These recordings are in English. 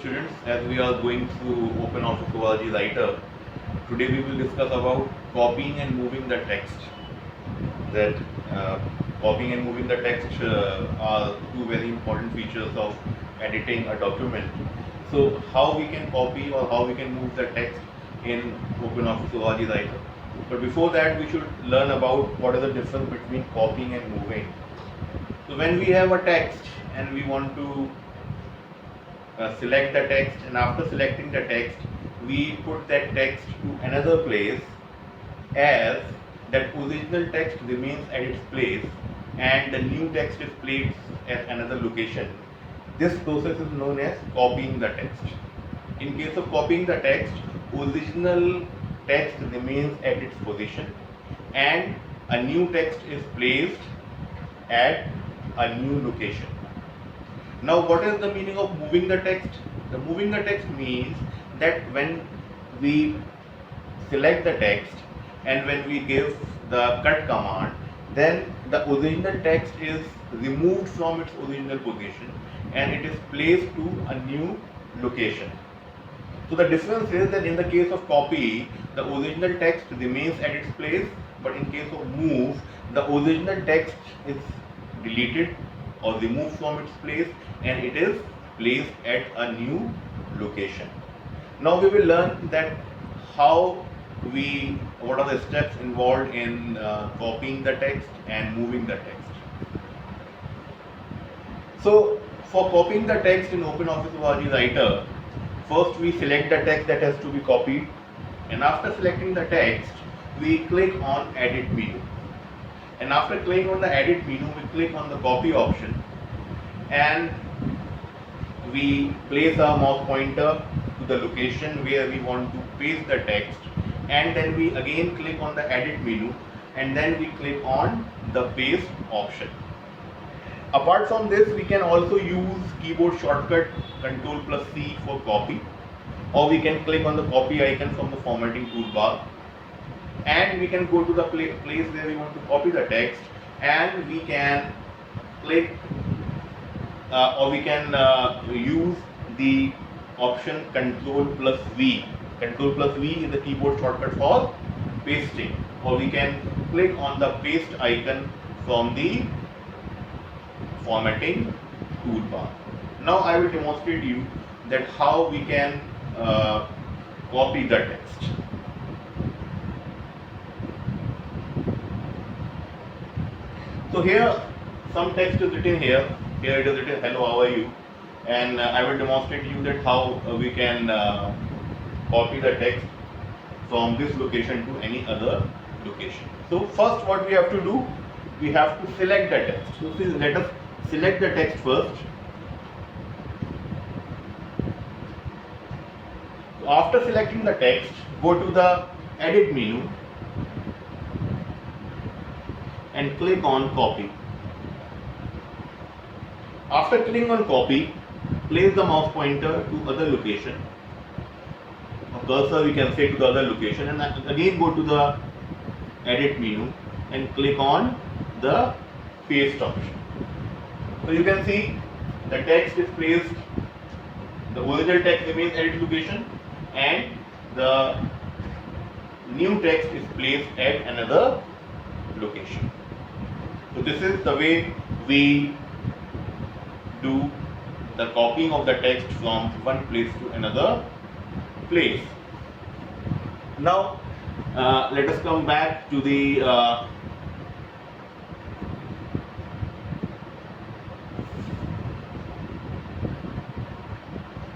students, as we are going through OpenOffice ORG Writer, today we will discuss about copying and moving the text. That copying and moving the text are two very important features of editing a document. So how we can copy or how we can move the text in OpenOffice ORG Writer. But before that, we should learn about what is the difference between copying and moving. So when we have a text and we want to select the text, and after selecting the text we put that text to another place, as that original text remains at its place and the new text is placed at another location. This process is known as copying the text. In case of copying the text, original text remains at its position and a new text is placed at a new location. Now, what is the meaning of moving the text? The moving the text means that when we select the text and when we give the cut command, then the original text is removed from its original position and it is placed to a new location. So the difference is that in the case of copy, the original text remains at its place, but in case of move, the original text is deleted or removed from its place and it is placed at a new location. Now we will learn that what are the steps involved in copying the text and moving the text. So for copying the text in OpenOffice ORG Writer, first we select the text that has to be copied, and after selecting the text we click on edit menu, and after clicking on the edit menu we click on the copy option and we place our mouse pointer to the location where we want to paste the text, and then we again click on the edit menu and then we click on the paste option. Apart from this, we can also use keyboard shortcut Ctrl+C for copy, or we can click on the copy icon from the formatting toolbar and we can go to the place where we want to copy the text, and we can click or we can use the option Ctrl+V. Ctrl+V is the keyboard shortcut for pasting, or we can click on the paste icon from the formatting toolbar. Now I will demonstrate you that how we can copy the text. So here some text is written here. Here it is written hello, how are you, and I will demonstrate you that how we can copy the text from this location to any other location. So first what we have to do, we have to select the text. So let us select the text first. So after selecting the text, go to the edit menu and click on copy. After clicking on copy, place the mouse pointer to other location. Cursor we can say to the other location, and again go to the edit menu and click on the paste option. So you can see the text is placed, the original text remains at its location and the new text is placed at another location. So this is the way we do the copying of the text from one place to another place. Now let us come back to the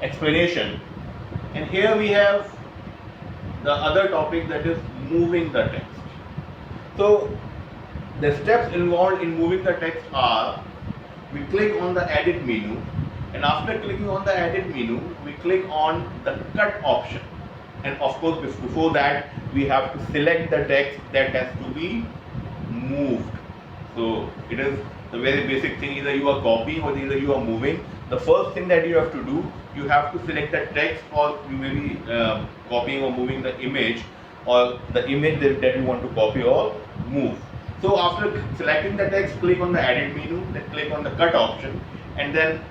explanation, and here we have the other topic, that is moving the text. So the steps involved in moving the text are: we click on the edit menu, and after clicking on the edit menu we click on the cut option, and of course before that we have to select the text that has to be moved. So it is the very basic thing, either you are copying or either you are moving. The first thing that you have to do, you have to select the text, or you may be copying or moving the image, or the image that you want to copy or move. So after selecting the text, click on the edit menu, then click on the cut option, and then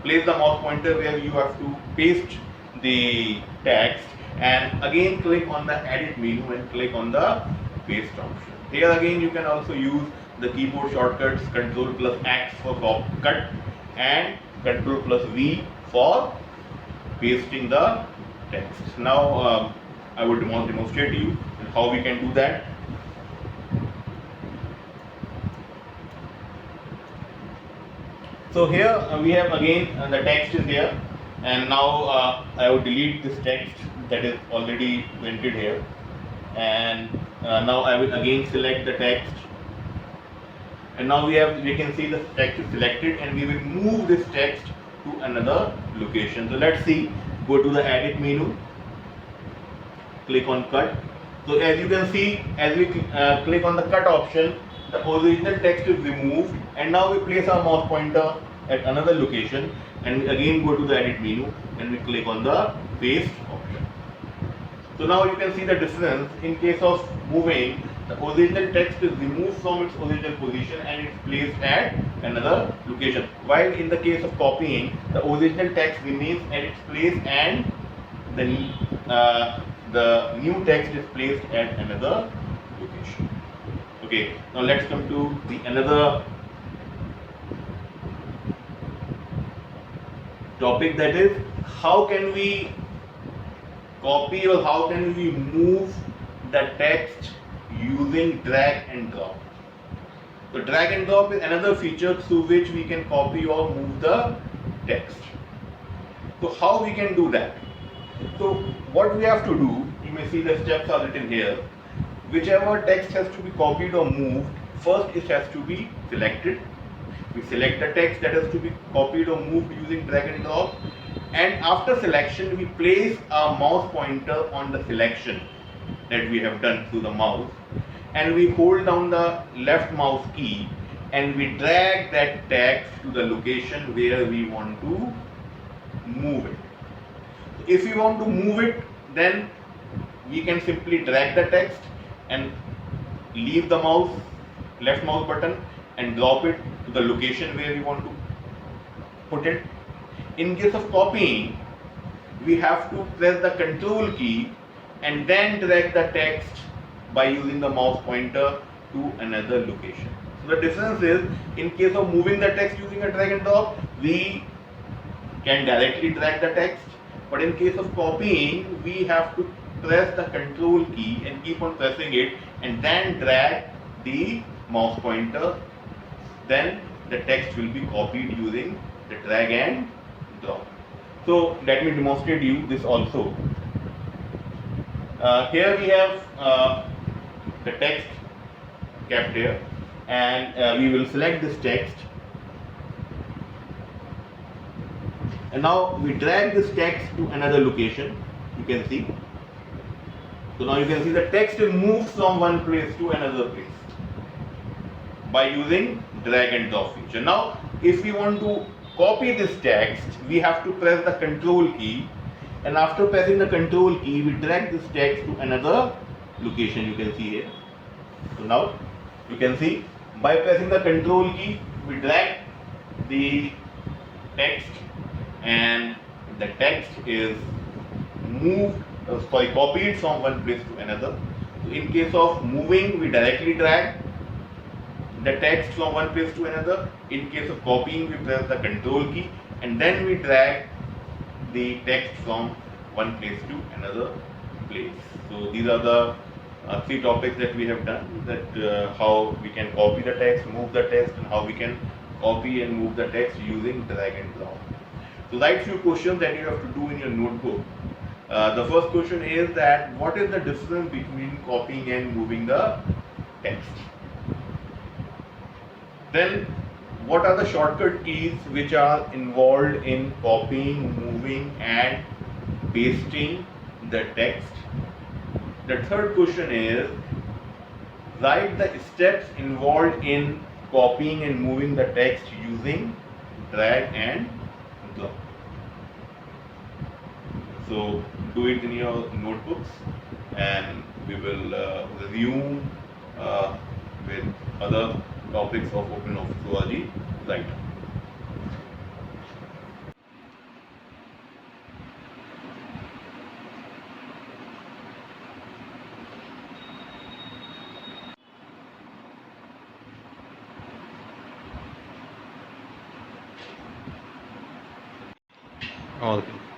place the mouse pointer where you have to paste the text, and again click on the edit menu and click on the paste option. Here again you can also use the keyboard shortcuts Ctrl plus X for cut and Ctrl plus V for pasting the text. Now I would demonstrate to you how we can do that. So here we have again the text is here, and now I will delete this text that is already printed here, and now I will again select the text, and now we can see the text is selected, and we will move this text to another location. So let's see, go to the edit menu, click on cut. So as you can see, as we click on the cut option, the original text is removed, and now we place our mouse pointer at another location, and we again go to the edit menu and we click on the paste option. So now you can see the difference. In case of moving, the original text is removed from its original position and it's placed at another location, while in the case of copying, the original text remains at its place and the new text is placed at another location. Okay, now let's come to the another topic, that is how can we copy or how can we move the text using drag and drop. So drag and drop is another feature through which we can copy or move the text. So how we can do that? So what we have to do, you may see the steps are written here. Whichever text has to be copied or moved, first it has to be selected. We select the text that has to be copied or moved using drag and drop, and after selection we place our mouse pointer on the selection that we have done through the mouse, and we hold down the left mouse key and we drag that text to the location where we want to move it. If we want to move it, then we can simply drag the text and leave the left mouse button and drop it to the location where we want to put it. In case of copying, we have to press the control key and then drag the text by using the mouse pointer to another location. So the difference is, in case of moving the text using a drag and drop, we can directly drag the text, but in case of copying, we have to press the control key and keep on pressing it and then drag the mouse pointer. Then the text will be copied using the drag and drop. So let me demonstrate you this also. Here we have the text kept here, and we will select this text, and now we drag this text to another location. You can see. So now you can see the text is moved from one place to another place by using drag and drop feature. Now if we want to copy this text, we have to press the control key, and after pressing the control key we drag this text to another location. You can see here. So now you can see, by pressing the control key we drag the text and the text is copied from one place to another. So in case of moving, we directly drag the text from one place to another. In case of copying, we press the control key and then we drag the text from one place to another place. So these are the three topics that we have done, that how we can copy the text, move the text, and how we can copy and move the text using drag and drop. So write few questions that you have to do in your notebook. The first question is that what is the difference between copying and moving the text? Then what are the shortcut keys which are involved in copying, moving and pasting the text? The third question is, write the steps involved in copying and moving the text using drag and drop. So do it in your notebooks, and we will resume with other topics of OpenOffice right now. Okay.